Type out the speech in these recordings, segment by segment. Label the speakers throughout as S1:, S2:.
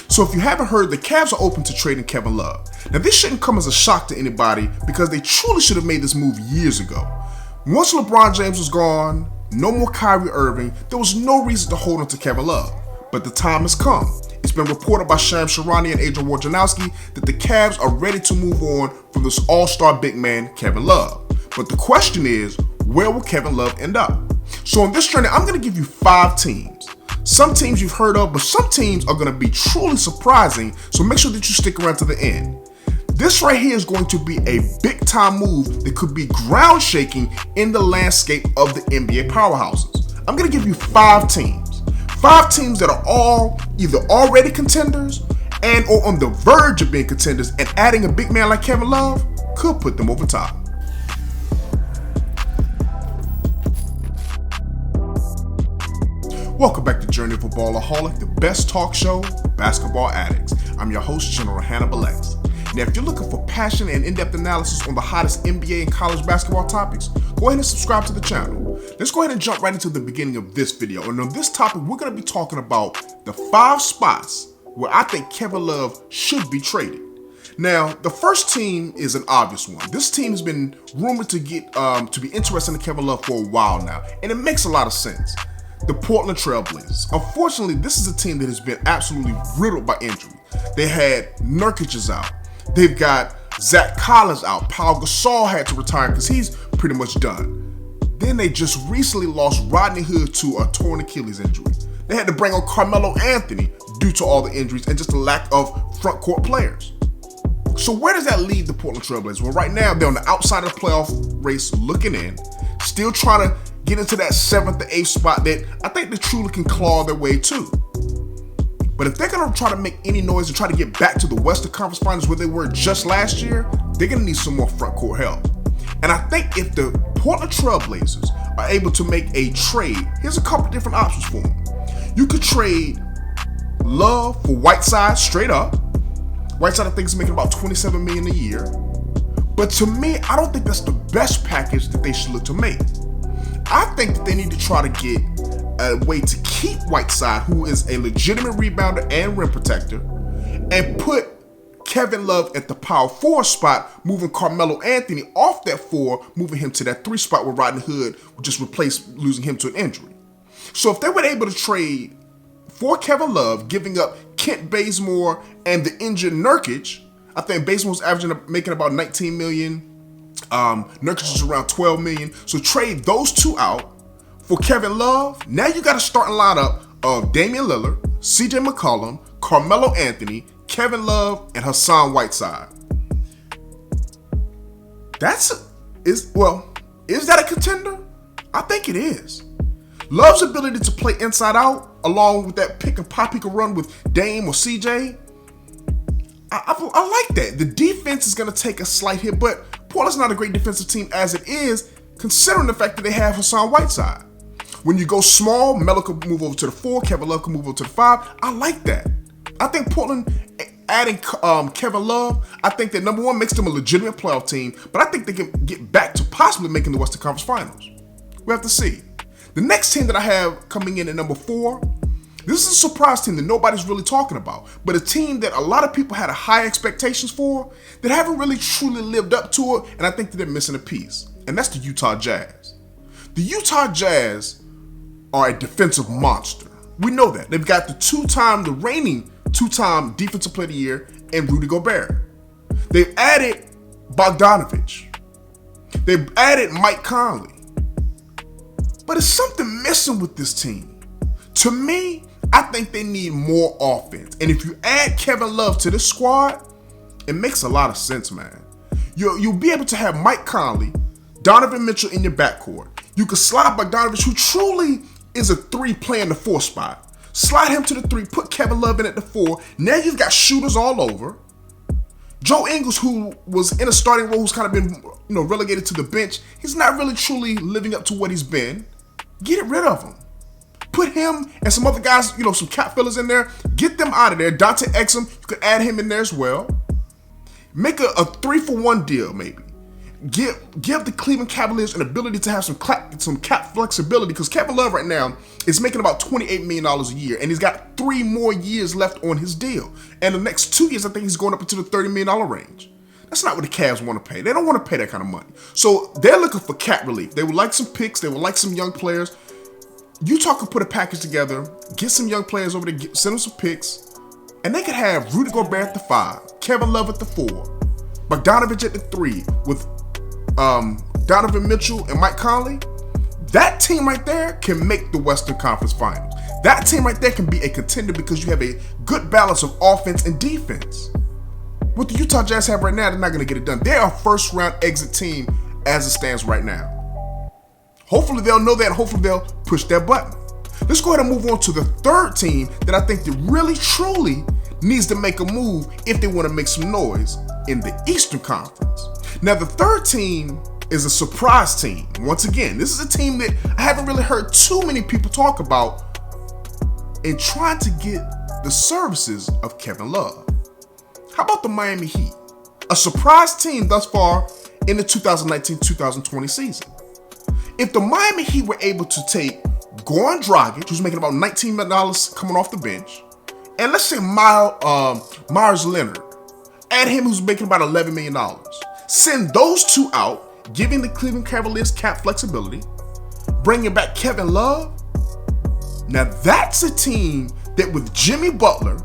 S1: So if you haven't heard, the Cavs are open to trading Kevin Love. Now this shouldn't come as a shock to anybody because they truly should have made this move years ago. Once LeBron James was gone, no more Kyrie Irving, there was no reason to hold on to Kevin Love. But the time has come. It's been reported by Shams Charania and Adrian Wojnarowski that the Cavs are ready to move on from this all-star big man, Kevin Love. But the question is, where will Kevin Love end up? So in this journey, I'm going to give you 5 teams. Some teams you've heard of, but some teams are going to be truly surprising, so make sure that you stick around to the end. This right here is going to be a big time move that could be ground shaking in the landscape of the NBA powerhouses. I'm going to give you 5 teams. 5 teams that are all either already contenders and or on the verge of being contenders, and adding a big man like Kevin Love could put them over top. Welcome back to Journey of a Ballaholic, the best talk show for basketball addicts. I'm your host, General Hannibal X. Now, if you're looking for passion and in-depth analysis on the hottest NBA and college basketball topics, go ahead and subscribe to the channel. Let's go ahead and jump right into the beginning of this video. And on this topic, we're going to be talking about the 5 spots where I think Kevin Love should be traded. Now, the first team is an obvious one. This team has been rumored to get to be interested in Kevin Love for a while now, and it makes a lot of sense. The Portland Trailblazers. Unfortunately, this is a team that has been absolutely riddled by injury. They had Nurkic is out. They've got Zach Collins out. Paul Gasol had to retire because he's pretty much done. Then they just recently lost Rodney Hood to a torn Achilles injury. They had to bring on Carmelo Anthony due to all the injuries and just the lack of front court players. So where does that leave the Portland Trailblazers? Well, right now they're on the outside of the playoff race looking in, still trying to get into that 7th or 8th spot that I think they truly can claw their way to. But if they're going to try to make any noise and try to get back to the Western Conference Finals where they were just last year, they're going to need some more front court help. And I think if the Portland Trailblazers are able to make a trade, here's a couple different options for them. You could trade Love for Whiteside straight up. Whiteside I think is making about $27 million a year. But to me, I don't think that's the best package that they should look to make. I think that they need to try to get a way to keep Whiteside, who is a legitimate rebounder and rim protector, and put Kevin Love at the power 4 spot, moving Carmelo Anthony off that 4, moving him to that 3 spot where Rodney Hood would just replace losing him to an injury. So if they were able to trade for Kevin Love, giving up Kent Bazemore and the injured Nurkic, I think Bazemore's making about $19 million. Nurkic is around $12 million. So trade those 2 out for Kevin Love. Now you got a starting lineup of Damian Lillard, CJ McCollum, Carmelo Anthony, Kevin Love, and Hassan Whiteside. Is that a contender? I think it is. Love's ability to play inside out, along with that pick and pop he can run with Dame or CJ, I like that. The defense is going to take a slight hit, but Portland's not a great defensive team as it is, considering the fact that they have Hassan Whiteside. When you go small, Melo can move over to the 4, Kevin Love can move over to the 5. I like that. I think Portland adding Kevin Love, I think that number 1 makes them a legitimate playoff team, but I think they can get back to possibly making the Western Conference Finals. We have to see. The next team that I have coming in at number 4, this is a surprise team that nobody's really talking about, but a team that a lot of people had high expectations for that haven't really truly lived up to it, and I think that they're missing a piece, and that's the Utah Jazz. The Utah Jazz are a defensive monster. We know that. They've got the reigning two-time Defensive Player of the Year and Rudy Gobert. They've added Bogdanovich. They've added Mike Conley. But there's something missing with this team. To me, I think they need more offense. And if you add Kevin Love to this squad, it makes a lot of sense, man. You'll be able to have Mike Conley, Donovan Mitchell in your backcourt. You could slide Bogdanovich, who truly is a 3 playing the 4 spot. Slide him to the 3, put Kevin Love in at the 4. Now you've got shooters all over. Joe Ingles, who was in a starting role, who's kind of been relegated to the bench, he's not really truly living up to what he's been. Get rid of him. Put him and some other guys, some cap fillers in there. Get them out of there. Dante Exum, you could add him in there as well. Make a 3-for-1 deal maybe. give the Cleveland Cavaliers an ability to have some cap flexibility, because Kevin Love right now is making about $28 million a year, and he's got 3 more years left on his deal. And the next 2 years, I think he's going up into the $30 million range. That's not what the Cavs want to pay. They don't want to pay that kind of money. So they're looking for cap relief. They would like some picks. They would like some young players. Utah could put a package together, get some young players over there, send them some picks, and they could have Rudy Gobert at the 5, Kevin Love at the 4, Bogdanovich at the 3, with Donovan Mitchell and Mike Conley. That team right there can make the Western Conference Finals. That team right there can be a contender because you have a good balance of offense and defense. What the Utah Jazz have right now, they're not going to get it done. They're a first-round exit team as it stands right now. Hopefully they'll know that, and hopefully they'll push that button. Let's go ahead and move on to the third team that I think that really, truly needs to make a move if they want to make some noise in the Eastern Conference. Now, the third team is a surprise team. Once again, this is a team that I haven't really heard too many people talk about in trying to get the services of Kevin Love. How about the Miami Heat? A surprise team thus far in the 2019-2020 season. If the Miami Heat were able to take Goran Dragic, who's making about $19 million coming off the bench, and let's say Myers Leonard, add him who's making about $11 million, send those two out, giving the Cleveland Cavaliers cap flexibility, bringing back Kevin Love. Now that's a team that with Jimmy Butler,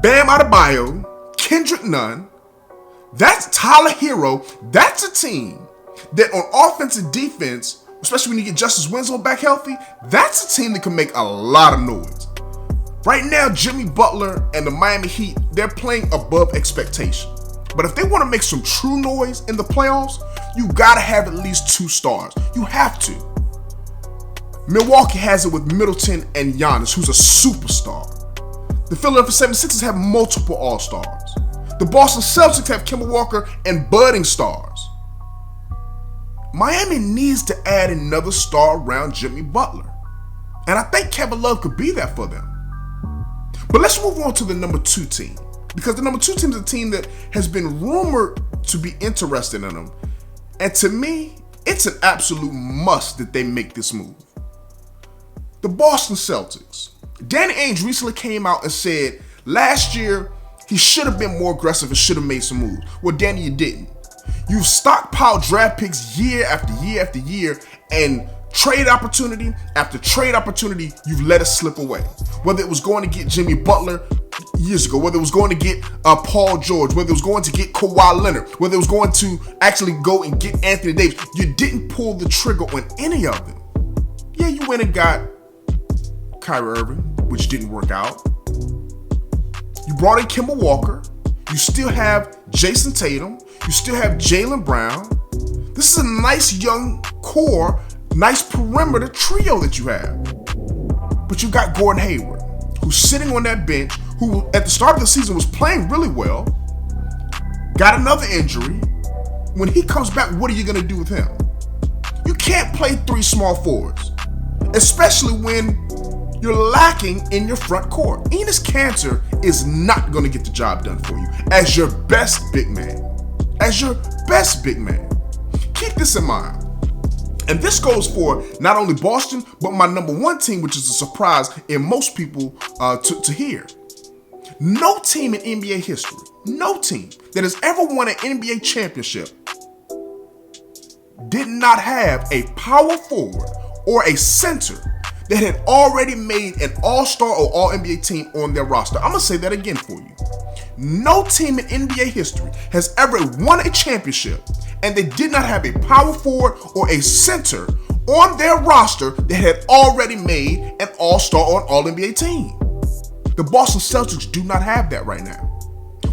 S1: Bam Adebayo, Kendrick Nunn, that's Tyler Hero, that's a team that on offense and defense, especially when you get Justice Winslow back healthy, that's a team that can make a lot of noise. Right now, Jimmy Butler and the Miami Heat, they're playing above expectation. But if they want to make some true noise in the playoffs, you got to have at least 2 stars. You have to. Milwaukee has it with Middleton and Giannis, who's a superstar. The Philadelphia 76ers have multiple all-stars. The Boston Celtics have Kemba Walker and budding stars. Miami needs to add another star around Jimmy Butler. And I think Kevin Love could be that for them. But let's move on to the number 2 team. Because the number 2 team is a team that has been rumored to be interested in them. And to me, it's an absolute must that they make this move. The Boston Celtics. Danny Ainge recently came out and said last year he should have been more aggressive and should have made some moves. Well, Danny, you didn't. You've stockpiled draft picks year after year after year, and trade opportunity after trade opportunity, you've let it slip away. Whether it was going to get Jimmy Butler years ago, whether it was going to get Paul George, whether it was going to get Kawhi Leonard, whether it was going to actually go and get Anthony Davis, you didn't pull the trigger on any of them. Yeah, you went and got Kyrie Irving, which didn't work out. You brought in Kemba Walker. You still have Jason Tatum. You still have Jaylen Brown. This is a nice young core, nice perimeter trio that you have. But you got Gordon Hayward, who's sitting on that bench, who at the start of the season was playing really well, got another injury. When he comes back, what are you going to do with him? You can't play 3 small forwards, especially when you're lacking in your front court. Enes Kanter is not going to get the job done for you as your best big man. Keep this in mind. And this goes for not only Boston, but my number 1 team, which is a surprise in most people to hear. No team in NBA history, no team that has ever won an NBA championship did not have a power forward or a center that had already made an all-star or all-NBA team on their roster. I'm going to say that again for you. No team in NBA history has ever won a championship and they did not have a power forward or a center on their roster that had already made an all-star or an all-NBA team. The Boston Celtics do not have that right now.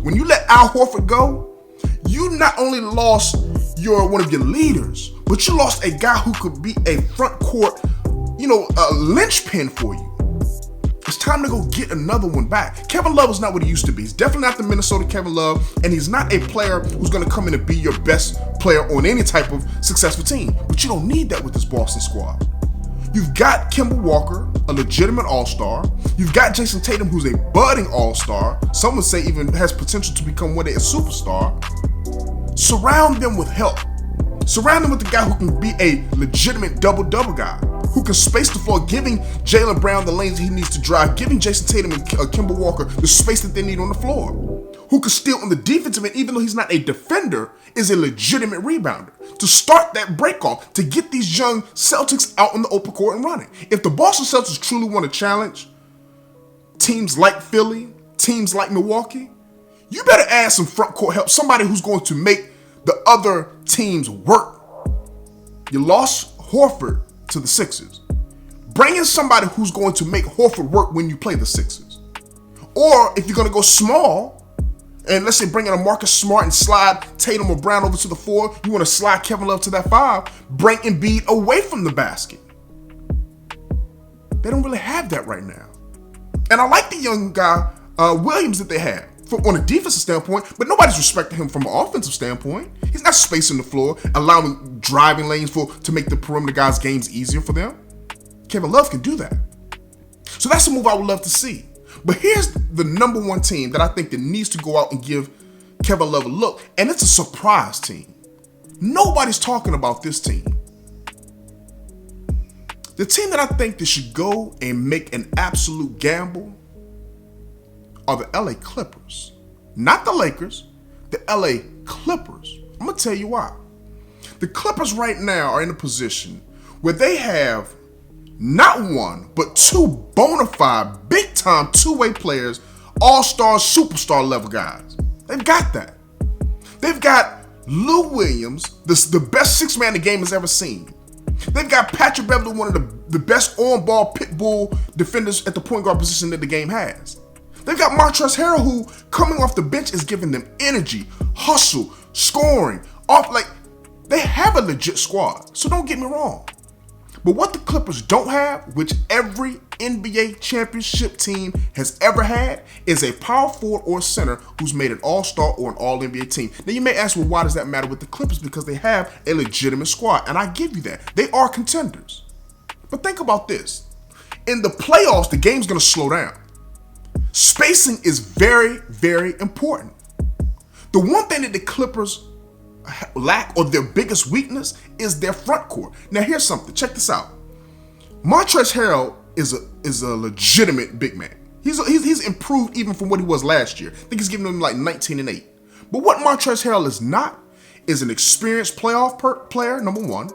S1: When you let Al Horford go, you not only lost one of your leaders, but you lost a guy who could be a front court, a linchpin for you. It's time to go get another one back. Kevin Love is not what he used to be. He's definitely not the Minnesota Kevin Love, and he's not a player who's going to come in and be your best player on any type of successful team. But you don't need that with this Boston squad. You've got Kemba Walker, a legitimate all-star. You've got Jason Tatum, who's a budding all-star. Some would say even has potential to become one day a superstar. Surround them with help. Surround them with the guy who can be a legitimate double-double guy, who can space the floor, giving Jaylen Brown the lanes he needs to drive, giving Jason Tatum and Kemba Walker the space that they need on the floor, who can steal on the defensive end, even though he's not a defender, is a legitimate rebounder, to start that break off, to get these young Celtics out on the open court and running. If the Boston Celtics truly want to challenge teams like Philly, teams like Milwaukee, you better add some front court help, somebody who's going to make the other teams work. You lost Horford to the Sixers. Bring in somebody who's going to make Horford work when you play the Sixers. Or if you're going to go small, and let's say bring in a Marcus Smart and slide Tatum or Brown over to the 4, you want to slide Kevin Love to that 5, bring Embiid away from the basket. They don't really have that right now. And I like the young guy, Williams, that they have on a defensive standpoint, but nobody's respecting him from an offensive standpoint. He's not spacing the floor, allowing driving lanes to make the perimeter guys' games easier for them. Kevin Love can do that. So that's a move I would love to see. But here's the number one team that I think that needs to go out and give Kevin Love a look, and it's a surprise team. Nobody's talking about this team. The team that I think that should go and make an absolute gamble are the LA Clippers. Not the Lakers, the LA Clippers. I'm going to tell you why. The Clippers right now are in a position where they have not one, but two bona fide, big-time two-way players, all-star, superstar level guys. They've got that. They've got Lou Williams, the best six man the game has ever seen. They've got Patrick Beverley, one of the best on-ball pit bull defenders at the point guard position that the game has. They've got Montrezl Harrell, who coming off the bench is giving them energy, hustle, scoring. They have a legit squad, so don't get me wrong. But what the Clippers don't have, which every NBA championship team has ever had, is a power forward or center who's made an all-star or an all-NBA team. Now you may ask, well, why does that matter with the Clippers? Because they have a legitimate squad, and I give you that. They are contenders. But think about this. In the playoffs, the game's going to slow down. Spacing is very, very important. The one thing that the Clippers lack, or their biggest weakness, is their front court. Now here's something. Check this out. Montrezl Harrell is a legitimate big man. He's improved even from what he was last year. I think he's giving him like 19 and 8. But what Montrezl Harrell is not is an experienced playoff player, number one.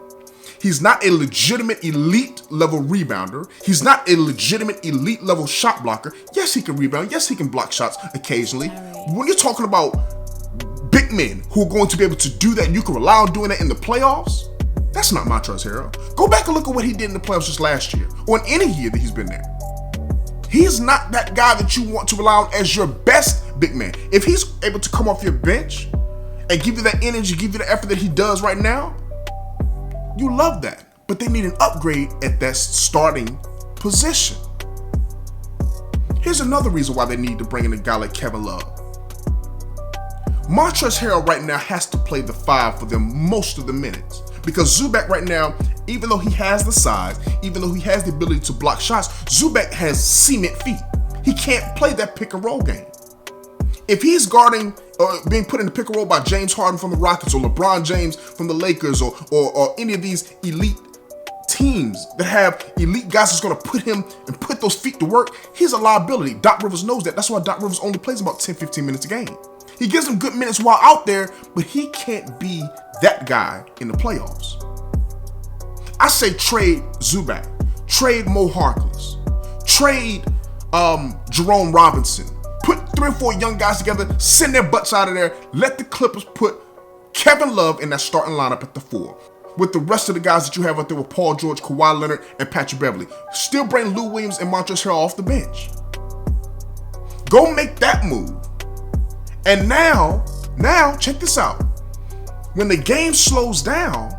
S1: He's not a legitimate elite level rebounder. He's not a legitimate elite level shot blocker. Yes, he can rebound. Yes, he can block shots occasionally. When you're talking about big men who are going to be able to do that, and you can rely on doing that in the playoffs, that's not Montrezl Harrell. Go back and look at what he did in the playoffs just last year, or in any year that he's been there. He's not that guy that you want to rely on as your best big man. If he's able to come off your bench and give you that energy, give you the effort that he does right now, you love that. But they need an upgrade at that starting position. Here's another reason why they need to bring in a guy like Kevin Love. Montrezl Harrell right now has to play the 5 for them most of the minutes, because Zubac right now, even though he has the size, even though he has the ability to block shots, Zubac has cement feet. He can't play that pick and roll game. If he's guarding or being put in the pick and roll by James Harden from the Rockets or LeBron James from the Lakers or any of these elite teams that have elite guys that's going to put him and put those feet to work, he's a liability. Doc Rivers knows that. That's why Doc Rivers only plays about 10, 15 minutes a game. He gives him good minutes while out there, but he can't be that guy in the playoffs. I say trade Zubac, trade Mo Harkless, trade Jerome Robinson. Put 3 or 4 young guys together, send their butts out of there. Let the Clippers put Kevin Love in that starting lineup at the 4. With the rest of the guys that you have out there with Paul George, Kawhi Leonard, and Patrick Beverley. Still bring Lou Williams and Montrezl Harrell off the bench. Go make that move. And now, check this out. When the game slows down,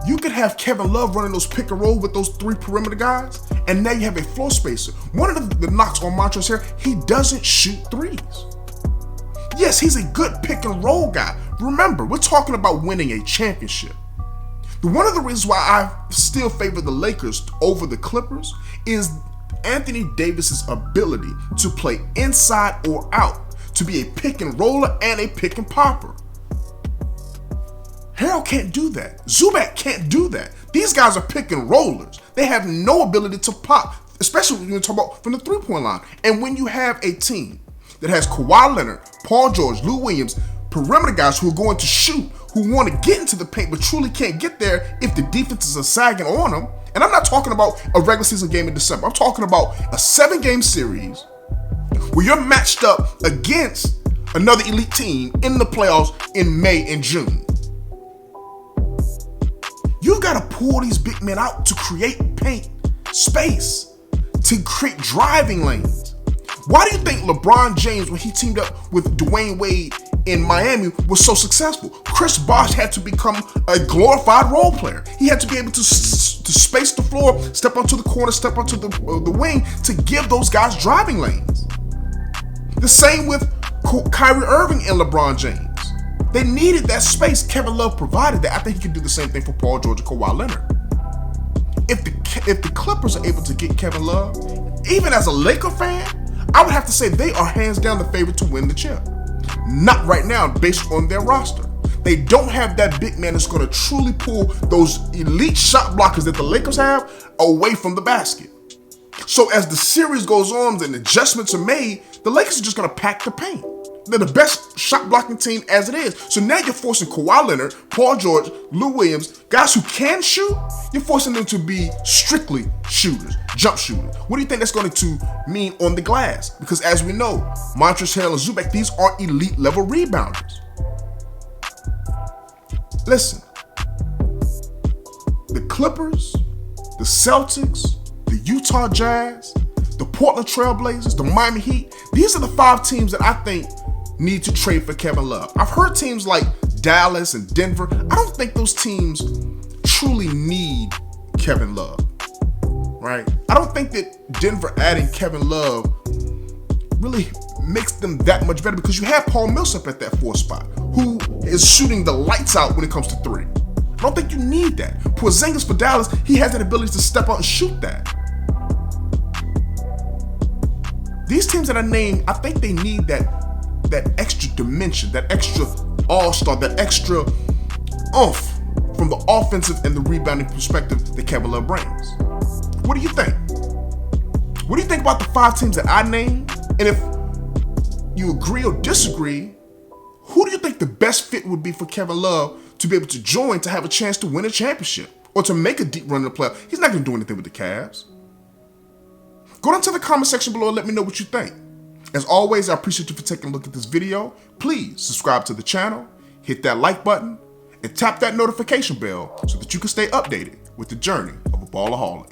S1: you could have Kevin Love running those pick and roll with those 3 perimeter guys, and now you have a floor spacer. One of the knocks on Montrezl Harrell, he doesn't shoot threes. Yes, he's a good pick and roll guy. Remember, we're talking about winning a championship. One of the reasons why I still favor the Lakers over the Clippers is Anthony Davis's ability to play inside or out, to be a pick and roller and a pick and popper. Harold can't do that. Zubac can't do that. These guys are pick and rollers. They have no ability to pop, especially when you talk about from the three-point line. And when you have a team that has Kawhi Leonard, Paul George, Lou Williams, perimeter guys who are going to shoot, who want to get into the paint but truly can't get there if the defenses are sagging on them. And I'm not talking about a regular season game in December. I'm talking about a 7-game series where you're matched up against another elite team in the playoffs in May and June. You got to pull these big men out to create paint space, to create driving lanes. Why do you think LeBron James, when he teamed up with Dwayne Wade in Miami, was so successful? Chris Bosh had to become a glorified role player. He had to be able to space the floor, step onto the corner, step onto the wing to give those guys driving lanes. The same with Kyrie Irving and LeBron James. They needed that space. Kevin Love provided that. I think he can do the same thing for Paul George and Kawhi Leonard. If the Clippers are able to get Kevin Love, even as a Laker fan, I would have to say they are hands down the favorite to win the chip. Not right now, based on their roster. They don't have that big man that's going to truly pull those elite shot blockers that the Lakers have away from the basket. So as the series goes on and adjustments are made, the Lakers are just going to pack the paint. They're the best shot blocking team as it is. So now you're forcing Kawhi Leonard, Paul George, Lou Williams, guys who can shoot, you're forcing them to be strictly shooters, jump shooters. What do you think that's going to mean on the glass? Because as we know, Montrezl Harrell and Zubac, these are elite level rebounders. Listen, the Clippers, the Celtics, the Utah Jazz, the Portland Trailblazers, the Miami Heat, these are the 5 teams that I think need to trade for Kevin Love. I've heard teams like Dallas and Denver. I don't think those teams truly need Kevin Love, right? I don't think that Denver adding Kevin Love really makes them that much better because you have Paul Millsap at that 4 spot who is shooting the lights out when it comes to 3. I don't think you need that. Porzingis for Dallas, he has that ability to step out and shoot that. These teams that I named, I think they need that extra dimension, that extra all-star, that extra oomph from the offensive and the rebounding perspective that Kevin Love brings. What do you think? What do you think about the 5 teams that I named? And if you agree or disagree, who do you think the best fit would be for Kevin Love to be able to join to have a chance to win a championship or to make a deep run in the playoffs? He's not going to do anything with the Cavs. Go down to the comment section below and let me know what you think. As always, I appreciate you for taking a look at this video. Please subscribe to the channel, hit that like button, and tap that notification bell so that you can stay updated with the journey of a Ballaholic.